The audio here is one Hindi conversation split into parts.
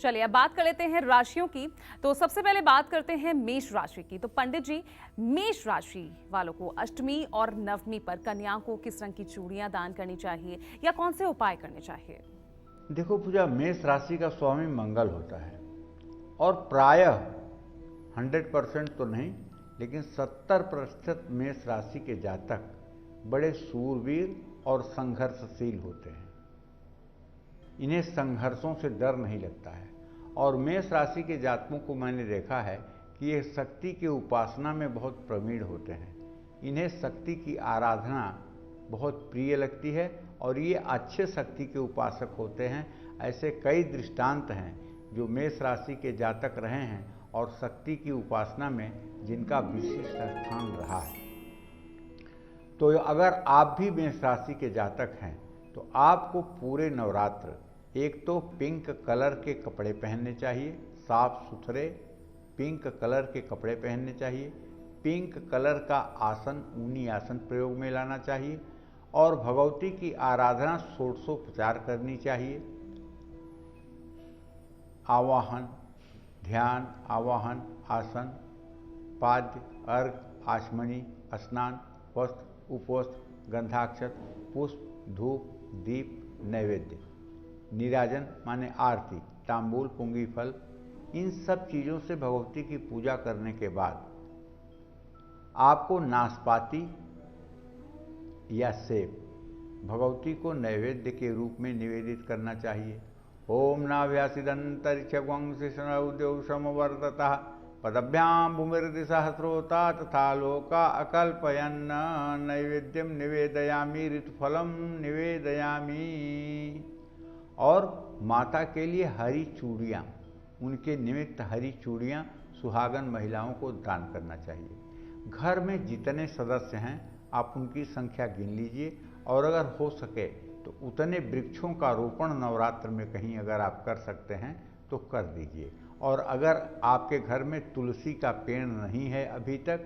चलिए अब बात कर लेते हैं राशियों की। तो सबसे पहले बात करते हैं मेष राशि की। तो पंडित जी, मेष राशि वालों को अष्टमी और नवमी पर कन्याओं को किस रंग की चूड़ियां दान करनी चाहिए या कौन से उपाय करने चाहिए? देखो पूजा, मेष राशि का स्वामी मंगल होता है और प्रायः 100% तो नहीं लेकिन 70% मेष राशि के जातक बड़े सूरवीर और संघर्षशील होते हैं। इन्हें संघर्षों से डर नहीं लगता है और मेष राशि के जातकों को मैंने देखा है कि ये शक्ति की उपासना में बहुत प्रवीण होते हैं। इन्हें शक्ति की आराधना बहुत प्रिय लगती है और ये अच्छे शक्ति के उपासक होते हैं। ऐसे कई दृष्टांत हैं जो मेष राशि के जातक रहे हैं और शक्ति की उपासना में जिनका विशिष्ट स्थान रहा है। तो अगर आप भी मेष राशि के जातक हैं तो आपको पूरे नवरात्र एक तो पिंक कलर के कपड़े पहनने चाहिए, साफ सुथरे पिंक कलर के कपड़े पहनने चाहिए। पिंक कलर का आसन, ऊनी आसन प्रयोग में लाना चाहिए और भगवती की आराधना षोडशोपचार करनी चाहिए। आवाहन, ध्यान, आवाहन, आसन, पाद्य, अर्घ, आचमनी, स्नान, वस्त्र, उपवस्त्र, गंधाक्षत, पुष्प, धूप, दीप, नैवेद्य, नीराजन माने आरती, तांबूल, पुंगी फल, इन सब चीज़ों से भगवती की पूजा करने के बाद आपको नाशपाती या सेब भगवती को नैवेद्य के रूप में निवेदित करना चाहिए। ओम नाभ्यासिदंतरिक्षवंशिषणौद्यौ समवर्ततः पदभ्यां भूमिर्दिसहस्रोता तथा लोका अकल्पयन् नैवेद्यम निवेदयामि ऋतुफलम निवेदयामि। और माता के लिए हरी चूड़ियाँ, उनके निमित्त हरी चूड़ियाँ सुहागन महिलाओं को दान करना चाहिए। घर में जितने सदस्य हैं आप उनकी संख्या गिन लीजिए और अगर हो सके तो उतने वृक्षों का रोपण नवरात्र में कहीं अगर आप कर सकते हैं तो कर दीजिए। और अगर आपके घर में तुलसी का पेड़ नहीं है अभी तक,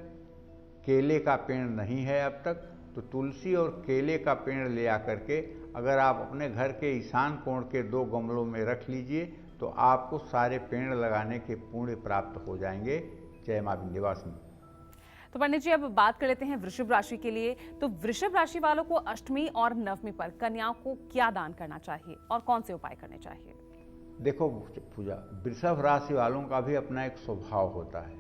केले का पेड़ नहीं है अब तक, तो तुलसी और केले का पेड़ ले आकर के अगर आप अपने घर के ईशान कोण के 2 गमलों में रख लीजिए तो आपको सारे पेड़ लगाने के पुण्य प्राप्त हो जाएंगे। जय मां विंध्यवासिनी। तो पंडित जी अब बात कर लेते हैं वृषभ राशि के लिए। तो वृषभ राशि वालों को अष्टमी और नवमी पर कन्याओं को क्या दान करना चाहिए और कौन से उपाय करने चाहिए? देखो पूजा, वृषभ राशि वालों का भी अपना एक स्वभाव होता है।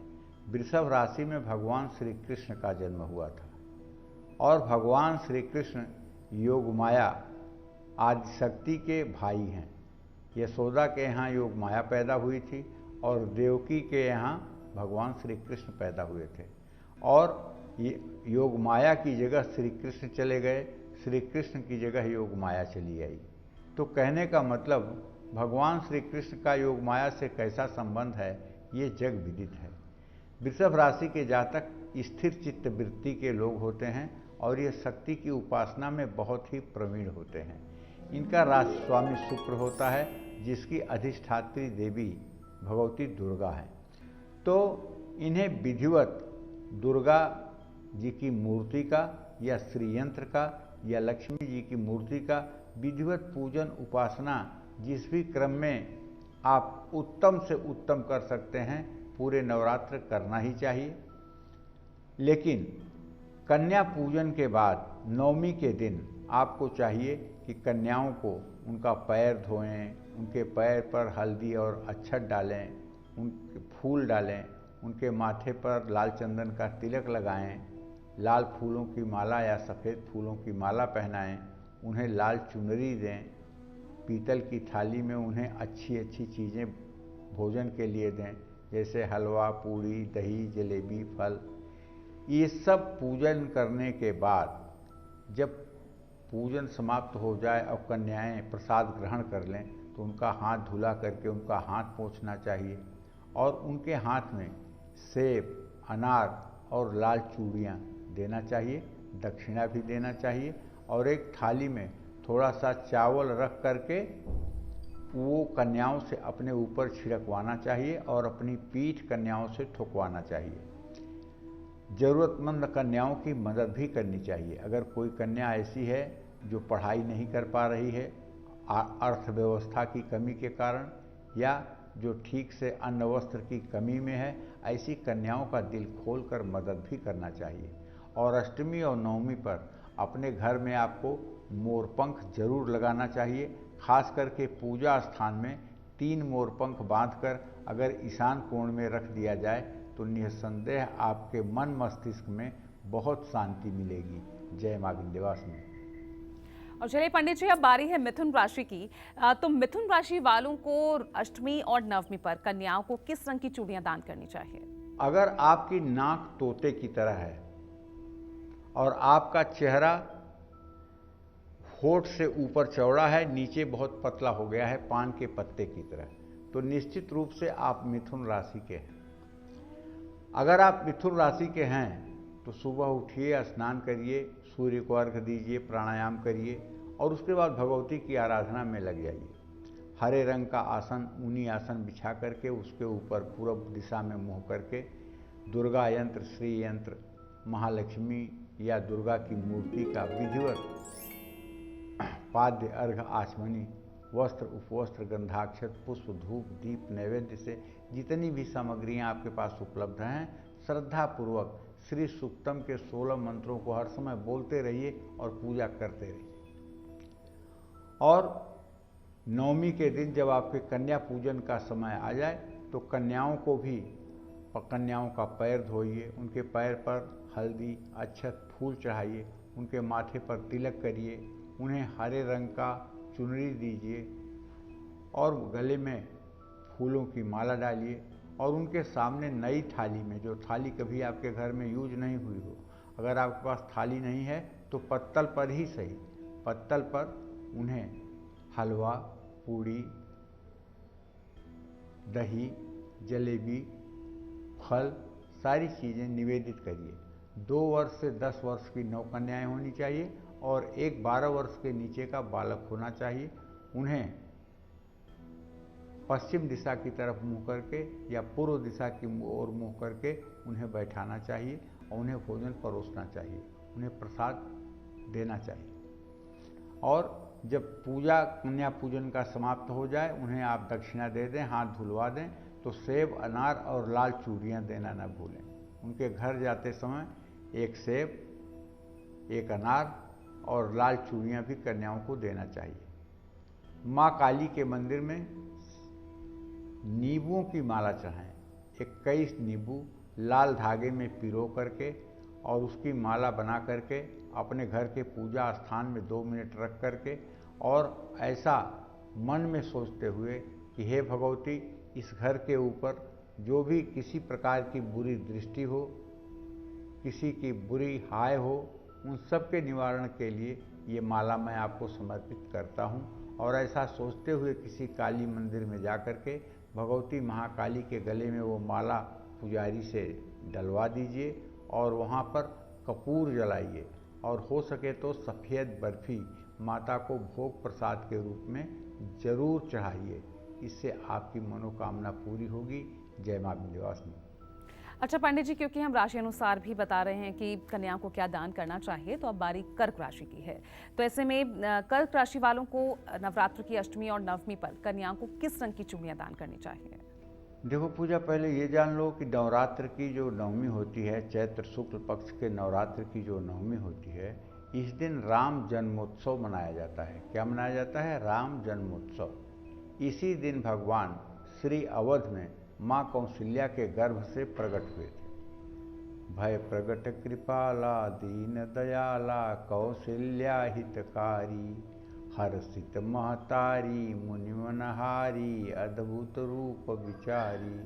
वृषभ राशि में भगवान श्री कृष्ण का जन्म हुआ था और भगवान श्री कृष्ण योग माया आदिशक्ति के भाई हैं। यशोदा के यहाँ योग माया पैदा हुई थी और देवकी के यहाँ भगवान श्री कृष्ण पैदा हुए थे और ये योग माया की जगह श्री कृष्ण चले गए, श्री कृष्ण की जगह योग माया चली आई। तो कहने का मतलब भगवान श्री कृष्ण का योग माया से कैसा संबंध है ये जग विदित है। वृषभ राशि के जातक स्थिर चित्त वृत्ति के लोग होते हैं और ये शक्ति की उपासना में बहुत ही प्रवीण होते हैं। इनका राशि स्वामी शुक्र होता है जिसकी अधिष्ठात्री देवी भगवती दुर्गा है। तो इन्हें विधिवत दुर्गा जी की मूर्ति का या श्रीयंत्र का या लक्ष्मी जी की मूर्ति का विधिवत पूजन उपासना जिस भी क्रम में आप उत्तम से उत्तम कर सकते हैं पूरे नवरात्र करना ही चाहिए। लेकिन कन्या पूजन के बाद नवमी के दिन आपको चाहिए कि कन्याओं को उनका पैर धोएं, उनके पैर पर हल्दी और अक्षत डालें, उनके फूल डालें, उनके माथे पर लाल चंदन का तिलक लगाएं, लाल फूलों की माला या सफ़ेद फूलों की माला पहनाएं, उन्हें लाल चुनरी दें, पीतल की थाली में उन्हें अच्छी अच्छी चीज़ें भोजन के लिए दें जैसे हलवा, पूड़ी, दही, जलेबी, फल। ये सब पूजन करने के बाद जब पूजन समाप्त हो जाए और कन्याएं प्रसाद ग्रहण कर लें तो उनका हाथ धुला करके उनका हाथ पोंछना चाहिए और उनके हाथ में सेब, अनार और लाल चूड़ियाँ देना चाहिए, दक्षिणा भी देना चाहिए और एक थाली में थोड़ा सा चावल रख करके वो कन्याओं से अपने ऊपर छिड़कवाना चाहिए और अपनी पीठ कन्याओं से ठुकवाना चाहिए। ज़रूरतमंद कन्याओं की मदद भी करनी चाहिए। अगर कोई कन्या ऐसी है जो पढ़ाई नहीं कर पा रही है अर्थव्यवस्था की कमी के कारण या जो ठीक से अन्न वस्त्र की कमी में है, ऐसी कन्याओं का दिल खोलकर मदद भी करना चाहिए। और अष्टमी और नवमी पर अपने घर में आपको मोरपंख जरूर लगाना चाहिए। खास करके पूजा स्थान में 3 मोरपंख बांधकर अगर ईशान कोण में रख दिया जाए तो निसंदेह आपके मन मस्तिष्क में बहुत शांति मिलेगी। जय मां विंध्यवासिनी। और चलिए पंडित जी, अब बारी है मिथुन राशि की। तो मिथुन राशि वालों को अष्टमी और नवमी पर कन्याओं को किस रंग की चूड़ियां दान करनी चाहिए? अगर आपकी नाक तोते की तरह है और आपका चेहरा होठ से ऊपर चौड़ा है, नीचे बहुत पतला हो गया है पान के पत्ते की तरह, तो निश्चित रूप से आप मिथुन राशि के हैं। अगर आप मिथुन राशि के हैं तो सुबह उठिए, स्नान करिए, सूर्य को अर्घ्य दीजिए, प्राणायाम करिए और उसके बाद भगवती की आराधना में लग जाइए। हरे रंग का आसन, ऊनी आसन बिछा करके उसके ऊपर पूर्व दिशा में मुँह करके दुर्गा यंत्र, श्री यंत्र, महालक्ष्मी या दुर्गा की मूर्ति का विधिवत पाद्य, अर्घ, आचमनी, वस्त्र, उपवस्त्र, गंधाक्षत, पुष्प, धूप, दीप, नैवेद्य से जितनी भी सामग्रियां आपके पास उपलब्ध हैं, श्रद्धापूर्वक श्री सूक्तम के 16 मंत्रों को हर समय बोलते रहिए और पूजा करते रहिए। और नवमी के दिन जब आपके कन्या पूजन का समय आ जाए तो कन्याओं का पैर धोइए, उनके पैर पर हल्दी, अक्षत, फूल चढ़ाइए, उनके माथे पर तिलक करिए, उन्हें हरे रंग का चुनरी दीजिए और गले में फूलों की माला डालिए और उनके सामने नई थाली में, जो थाली कभी आपके घर में यूज नहीं हुई हो, अगर आपके पास थाली नहीं है तो पत्तल पर ही सही, पत्तल पर उन्हें हलवा, पूड़ी, दही, जलेबी, फल, सारी चीज़ें निवेदित करिए। 2 वर्ष से 10 वर्ष की नवकन्याएं होनी चाहिए और एक 12 वर्ष के नीचे का बालक होना चाहिए। उन्हें पश्चिम दिशा की तरफ मुँह करके या पूर्व दिशा की ओर मुँह करके उन्हें बैठाना चाहिए और उन्हें भोजन परोसना चाहिए, उन्हें प्रसाद देना चाहिए। और जब पूजा, कन्या पूजन का समाप्त हो जाए, उन्हें आप दक्षिणा दे दें, हाथ धुलवा दें, तो सेब, अनार और लाल चूड़ियाँ देना न भूलें। उनके घर जाते समय 1 सेब, 1 अनार और लाल चूड़ियाँ भी कन्याओं को देना चाहिए। माँ काली के मंदिर में नींबुओं की माला चढ़ाएं। 21 नींबू लाल धागे में पिरो करके और उसकी माला बना करके अपने घर के पूजा स्थान में 2 मिनट रख करके और ऐसा मन में सोचते हुए कि हे भगवती, इस घर के ऊपर जो भी किसी प्रकार की बुरी दृष्टि हो, किसी की बुरी हाय हो, उन सब के निवारण के लिए ये माला मैं आपको समर्पित करता हूँ। और ऐसा सोचते हुए किसी काली मंदिर में जा कर के भगवती महाकाली के गले में वो माला पुजारी से डलवा दीजिए और वहाँ पर कपूर जलाइए और हो सके तो सफ़ेद बर्फ़ी माता को भोग प्रसाद के रूप में जरूर चढ़ाइए। इससे आपकी मनोकामना पूरी होगी। जय मां विंध्यवासिनी। अच्छा पंडित जी, क्योंकि हम राशि अनुसार भी बता रहे हैं कि कन्याओं को क्या दान करना चाहिए, तो अब बारी कर्क राशि की है। तो ऐसे में कर्क राशि वालों को नवरात्र की अष्टमी और नवमी पर कन्याओं को किस रंग की चूड़ियां दान करनी चाहिए? देखो पूजा, पहले ये जान लो कि नवरात्र की जो नवमी होती है, चैत्र शुक्ल पक्ष के नवरात्र की जो नवमी होती है, इस दिन राम जन्मोत्सव मनाया जाता है। क्या मनाया जाता है? राम जन्मोत्सव। इसी दिन भगवान श्री अवध में माँ कौशल्या के गर्भ से प्रकट हुए थे। भय प्रगट कृपाला दीन दयाला कौशल्या हितकारी, हर्षित महतारी मुनिमनहारी अद्भुत रूप विचारी।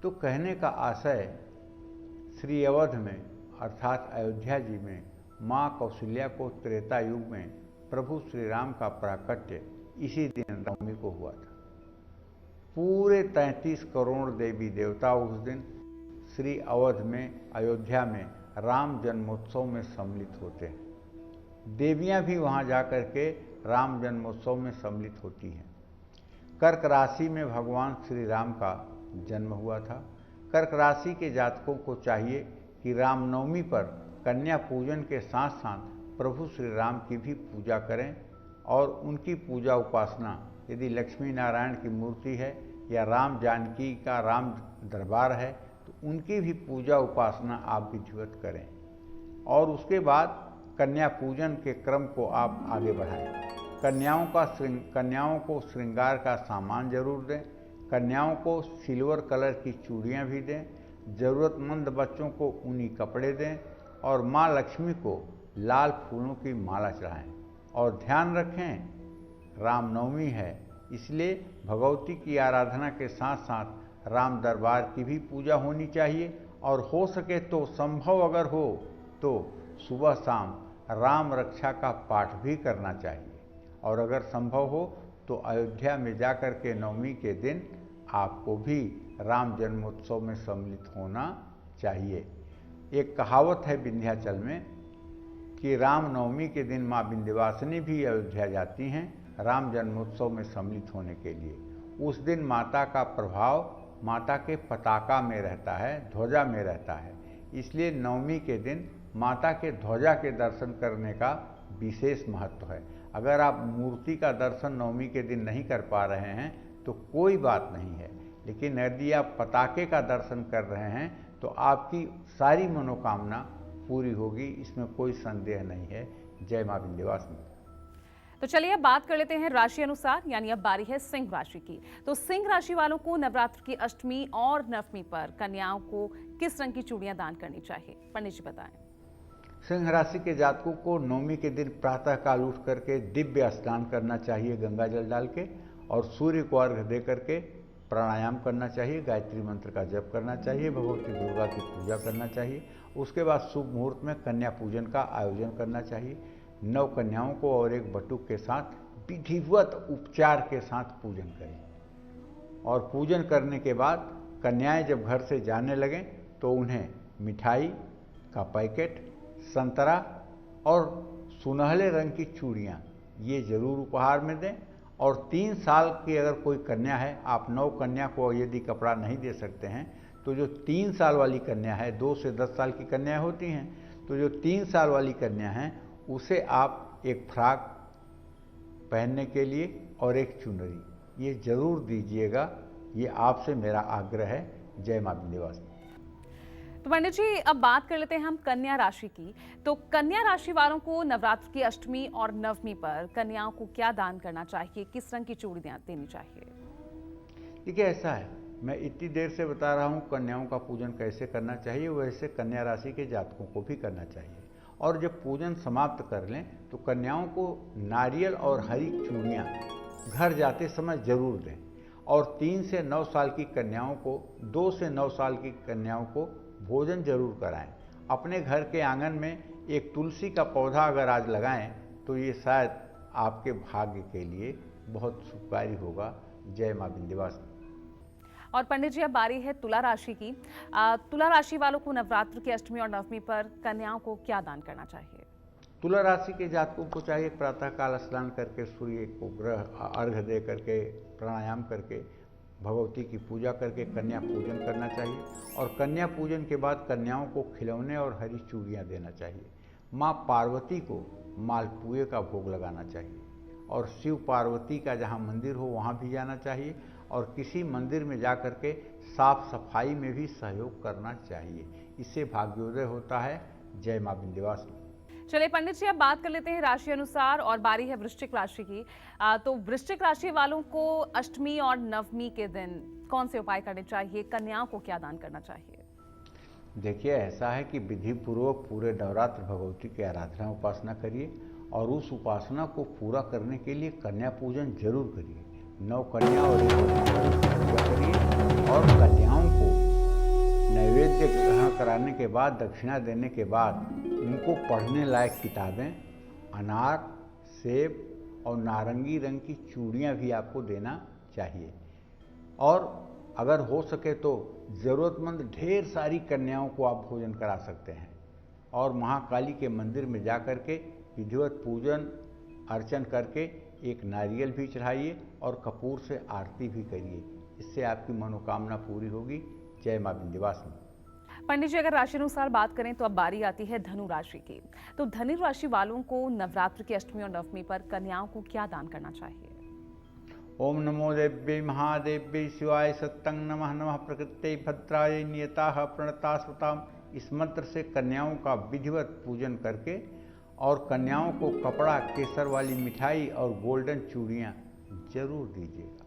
तो कहने का आशय, श्री अवध में अर्थात अयोध्या जी में माँ कौशल्या को त्रेता युग में प्रभु श्री राम का प्राकट्य इसी दिन नवमी को हुआ था। पूरे 33 करोड़ देवी देवता उस दिन श्री अवध में, अयोध्या में राम जन्मोत्सव में सम्मिलित होते हैं। देवियां भी वहां जाकर के राम जन्मोत्सव में सम्मिलित होती हैं। कर्क राशि में भगवान श्री राम का जन्म हुआ था। कर्क राशि के जातकों को चाहिए कि रामनवमी पर कन्या पूजन के साथ साथ प्रभु श्री राम की भी पूजा करें और उनकी पूजा उपासना, यदि लक्ष्मी नारायण की मूर्ति है या राम जानकी का राम दरबार है तो उनकी भी पूजा उपासना आप विधिवत करें। और उसके बाद कन्या पूजन के क्रम को आप आगे बढ़ाएं। कन्याओं को श्रृंगार का सामान जरूर दें। कन्याओं को सिल्वर कलर की चूड़ियाँ भी दें। ज़रूरतमंद बच्चों को ऊनी कपड़े दें और माँ लक्ष्मी को लाल फूलों की माला चढ़ाएं। और ध्यान रखें, रामनवमी है, इसलिए भगवती की आराधना के साथ साथ राम दरबार की भी पूजा होनी चाहिए। और हो सके तो, संभव अगर हो तो सुबह शाम राम रक्षा का पाठ भी करना चाहिए। और अगर संभव हो तो अयोध्या में जाकर के नवमी के दिन आपको भी राम जन्मोत्सव में सम्मिलित होना चाहिए। एक कहावत है विंध्याचल में कि राम नवमी के दिन माँ विंध्यवासिनी भी अयोध्या जाती हैं राम जन्मोत्सव में सम्मिलित होने के लिए। उस दिन माता का प्रभाव माता के पताका में रहता है, ध्वजा में रहता है। इसलिए नवमी के दिन माता के ध्वजा के दर्शन करने का विशेष महत्व है। अगर आप मूर्ति का दर्शन नवमी के दिन नहीं कर पा रहे हैं तो कोई बात नहीं है, लेकिन यदि आप पताके का दर्शन कर रहे हैं तो आपकी सारी मनोकामना पूरी होगी, इसमें कोई संदेह नहीं है। जय मां विंध्यवासिनी। तो चलिए अब बात कर लेते हैं राशि अनुसार, यानी अब बारी है सिंह राशि की। तो सिंह राशि वालों को नवरात्र की अष्टमी और नवमी पर कन्याओं को किस रंग की चूड़ियां दान करनी चाहिए, पंडित जी बताएं। सिंह राशि के जातकों को नवमी के दिन प्रातः काल उठ करके दिव्य स्नान करना चाहिए गंगा जल डाल के, और सूर्य को अर्घ्य दे करके प्राणायाम करना चाहिए, गायत्री मंत्र का जप करना चाहिए, भगवती दुर्गा की पूजा करना चाहिए। उसके बाद शुभ मुहूर्त में कन्या पूजन का आयोजन करना चाहिए। 9 कन्याओं को और एक बटुक के साथ विधिवत उपचार के साथ पूजन करें। और पूजन करने के बाद कन्याएं जब घर से जाने लगें तो उन्हें मिठाई का पैकेट, संतरा और सुनहले रंग की चूड़ियाँ ये जरूर उपहार में दें। और 3 साल की अगर कोई कन्या है, आप 9 कन्या को यदि कपड़ा नहीं दे सकते हैं तो जो 3 साल वाली कन्या है, 2 से 10 साल की कन्या होती हैं, तो जो 3 साल वाली कन्या है उसे आप एक फ्रॉक पहनने के लिए और एक चुनरी ये जरूर दीजिएगा। ये आपसे मेरा आग्रह है। जय मां विंध्यवासिनी। तो पंडित जी अब बात कर लेते हैं हम कन्या राशि की। तो कन्या राशि वालों को नवरात्र की अष्टमी और नवमी पर कन्याओं को क्या दान करना चाहिए, किस रंग की चूड़ियां देनी चाहिए? देखिए ऐसा है, मैं इतनी देर से बता रहा हूँ कन्याओं का पूजन कैसे करना चाहिए, वैसे कन्या राशि के जातकों को भी करना चाहिए। और जब पूजन समाप्त कर लें तो कन्याओं को नारियल और हरी चूड़ियाँ घर जाते समय जरूर दें। और 3 से 9 साल की कन्याओं को, 2 से 9 साल की कन्याओं को भोजन जरूर कराएं। अपने घर के आंगन में एक तुलसी का पौधा अगर आज लगाएं तो ये शायद आपके भाग्य के लिए बहुत शुभकारी होगा। जय मां विंध्यवासिनी। और पंडित जी अब बारी है तुला राशि की। तुला राशि वालों को नवरात्र की अष्टमी और नवमी पर कन्याओं को क्या दान करना चाहिए? तुला राशि के जातकों को चाहिए प्रातःकाल स्नान करके सूर्य को अर्घ्य दे करके प्राणायाम करके भगवती की पूजा करके कन्या पूजन करना चाहिए। और कन्या पूजन के बाद कन्याओं को खिलौने और हरी चूड़ियाँ देना चाहिए। माँ पार्वती को मालपुए का भोग लगाना चाहिए। और शिव पार्वती का जहाँ मंदिर हो वहाँ भी जाना चाहिए। और किसी मंदिर में जा कर के साफ सफाई में भी सहयोग करना चाहिए। इससे भाग्योदय होता है। जय मां विंध्यवासिनी। चलिए पंडित जी अब बात कर लेते हैं राशि अनुसार, और बारी है वृश्चिक राशि की। तो वृश्चिक राशि वालों को अष्टमी और नवमी के दिन कौन से उपाय करने चाहिए, कन्याओं को क्या दान करना चाहिए? देखिए ऐसा है कि विधि पूर्वक पूरे नवरात्र भगवती की आराधना उपासना करिए। और उस उपासना को पूरा करने के लिए कन्या पूजन जरूर करिए। 9 कन्या और एक पूजा करिए। और कन्याओं को नैवेद्य ग्रहण कराने के बाद, दक्षिणा देने के बाद उनको पढ़ने लायक किताबें, अनार, सेब और नारंगी रंग की चूड़ियाँ भी आपको देना चाहिए। और अगर हो सके तो ज़रूरतमंद ढेर सारी कन्याओं को आप भोजन करा सकते हैं। और महाकाली के मंदिर में जा कर के विधिवत पूजन अर्चन करके एक नारियल भी चढ़ाइए और कपूर से आरती भी करिए। इससे आपकी मनोकामना पूरी होगी। जय मां विंध्यवासिनी। पंडित जी अगर राशि अनुसार बात करें तो अब बारी आती है धनु राशि की। तो धनु राशि वालों को नवरात्र की अष्टमी और नवमी पर कन्याओं को क्या दान करना चाहिए? ओम नमो देव्यै महादेव्यै शिवाय सत्यं नमः नमः प्रकृत्यै भद्राय नियताः प्रणतास्वताम्। इस मंत्र से कन्याओं का विधिवत पूजन करके और कन्याओं को कपड़ा, केसर वाली मिठाई और गोल्डन चूड़ियाँ जरूर दीजिएगा।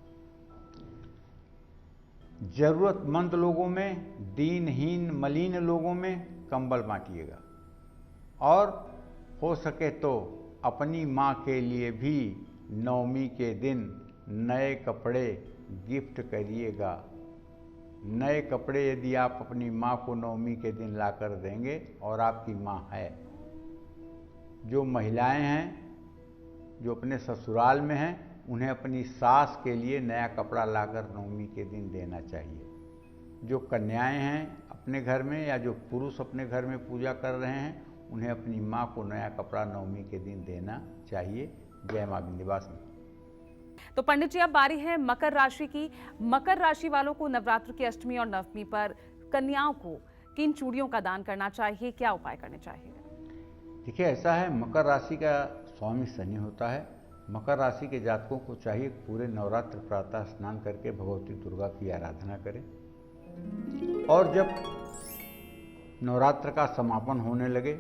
जरूरतमंद लोगों में, दीनहीन मलिन लोगों में कंबल बांटिएगा और हो सके तो अपनी माँ के लिए भी नवमी के दिन नए कपड़े गिफ्ट करिएगा। नए कपड़े यदि आप अपनी माँ को नवमी के दिन लाकर देंगे और आपकी माँ है, जो महिलाएं हैं जो अपने ससुराल में हैं, उन्हें अपनी सास के लिए नया कपड़ा लाकर नवमी के दिन देना चाहिए। जो कन्याएं हैं अपने घर में या जो पुरुष अपने घर में पूजा कर रहे हैं, उन्हें अपनी माँ को नया कपड़ा नवमी के दिन देना चाहिए। जय मां विंध्यवासिनी। तो पंडित जी अब बारी है मकर राशि की। मकर राशि वालों को नवरात्र की अष्टमी और नवमी पर कन्याओं को किन चूड़ियों का दान करना चाहिए, क्या उपाय करने चाहिए? देखिए, ऐसा है, मकर राशि का स्वामी शनि होता है। मकर राशि के जातकों को चाहिए पूरे नवरात्र प्रातः स्नान करके भगवती दुर्गा की आराधना करें और जब नवरात्र का समापन होने लगे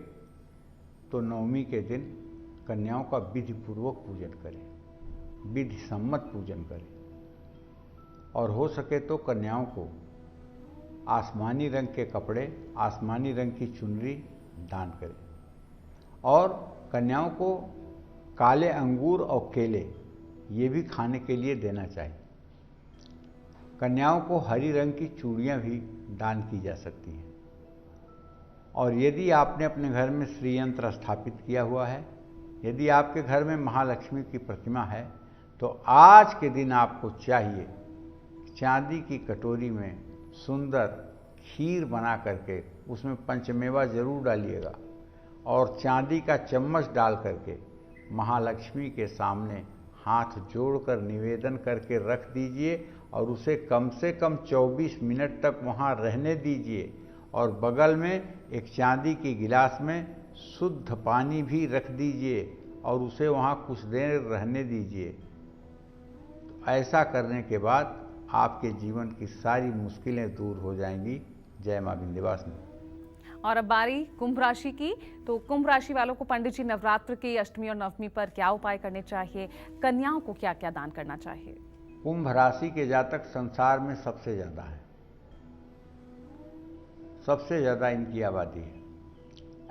तो नवमी के दिन कन्याओं का विधि पूर्वक पूजन करें, विधि सम्मत पूजन करें और हो सके तो कन्याओं को आसमानी रंग के कपड़े, आसमानी रंग की चुनरी दान करें और कन्याओं को काले अंगूर और केले ये भी खाने के लिए देना चाहिए। कन्याओं को हरी रंग की चूड़ियाँ भी दान की जा सकती हैं और यदि आपने अपने घर में श्री यंत्र स्थापित किया हुआ है, यदि आपके घर में महालक्ष्मी की प्रतिमा है, तो आज के दिन आपको चाहिए चांदी की कटोरी में सुंदर खीर बना करके उसमें पंचमेवा जरूर डालिएगा और चांदी का चम्मच डाल करके महालक्ष्मी के सामने हाथ जोड़कर निवेदन करके रख दीजिए और उसे कम से कम 24 मिनट तक वहाँ रहने दीजिए और बगल में एक चांदी की गिलास में शुद्ध पानी भी रख दीजिए और उसे वहाँ कुछ देर रहने दीजिए। तो ऐसा करने के बाद आपके जीवन की सारी मुश्किलें दूर हो जाएंगी। जय मां विंध्यवासिनी। और अब बारी कुंभ राशि की। तो कुंभ राशि वालों को पंडित जी नवरात्र की अष्टमी और नवमी पर क्या उपाय करने चाहिए, कन्याओं को क्या क्या दान करना चाहिए? कुंभ राशि के जातक संसार में सबसे ज्यादा है, सबसे ज्यादा इनकी आबादी है।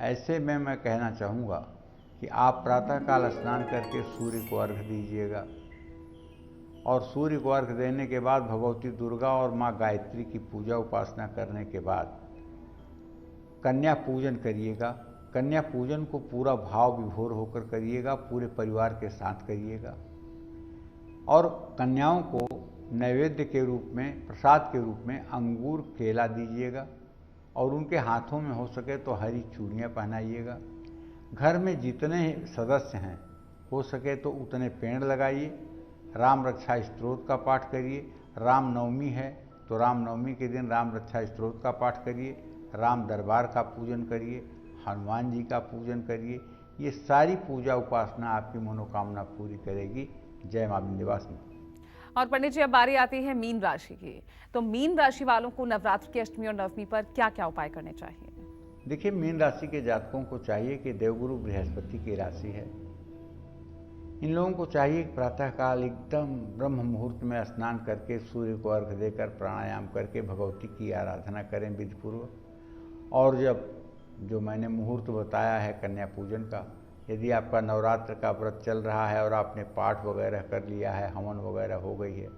ऐसे में मैं कहना चाहूँगा कि आप प्रातःकाल स्नान करके सूर्य को अर्घ्य दीजिएगा और सूर्य को अर्घ्य देने के बाद भगवती दुर्गा और माँ गायत्री की पूजा उपासना करने के बाद कन्या पूजन करिएगा। कन्या पूजन को पूरा भाव विभोर होकर करिएगा, पूरे परिवार के साथ करिएगा और कन्याओं को नैवेद्य के रूप में, प्रसाद के रूप में अंगूर केला दीजिएगा और उनके हाथों में हो सके तो हरी चूड़ियाँ पहनाइएगा। घर में जितने सदस्य हैं हो सके तो उतने पेड़ लगाइए। राम रक्षा स्तोत्र का पाठ करिए। राम नवमी है तो राम नवमी के दिन राम रक्षा स्तोत्र का पाठ करिए। राम दरबार का पूजन करिए, हनुमान जी का पूजन करिए। ये सारी पूजा उपासना आपकी मनोकामना पूरी करेगी। जय मां विंध्यवासिनी। और पंडित जी अब बारी आती है मीन राशि की। तो मीन राशि वालों को नवरात्र की अष्टमी और नवमी पर क्या क्या उपाय करने चाहिए? देखिए, मीन राशि के जातकों को चाहिए कि देवगुरु बृहस्पति की राशि है, इन लोगों को चाहिए प्रातःकाल एकदम ब्रह्म मुहूर्त में स्नान करके सूर्य को अर्घ्य देकर प्राणायाम करके भगवती की आराधना करें विधिपूर्वक। और जब जो मैंने मुहूर्त बताया है कन्या पूजन का, यदि आपका नवरात्र का व्रत चल रहा है और आपने पाठ वगैरह कर लिया है, हवन वगैरह हो गई है,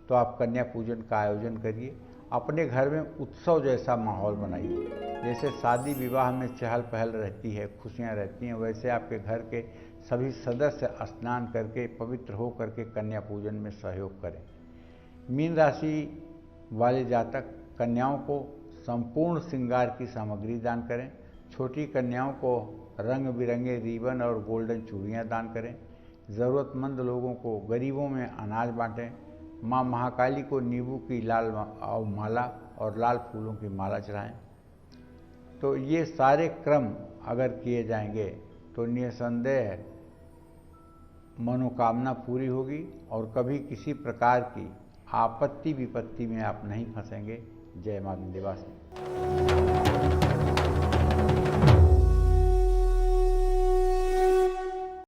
तो आप कन्या पूजन का आयोजन करिए। अपने घर में उत्सव जैसा माहौल बनाइए। जैसे शादी विवाह में चहल पहल रहती है, खुशियाँ रहती हैं, वैसे आपके घर के सभी सदस्य स्नान करके पवित्र हो करके कन्या पूजन में सहयोग करें। मीन राशि वाले जातक कन्याओं को संपूर्ण श्रृंगार की सामग्री दान करें। छोटी कन्याओं को रंग बिरंगे रिबन और गोल्डन चूड़ियाँ दान करें। ज़रूरतमंद लोगों को, गरीबों में अनाज बांटें। माँ महाकाली को नींबू की लाल माला और लाल फूलों की माला चढ़ाएं। तो ये सारे क्रम अगर किए जाएंगे तो निसंदेह मनोकामना पूरी होगी और कभी किसी प्रकार की आपत्ति विपत्ति में आप नहीं फंसेंगे। जय मां विंध्यवासिनी।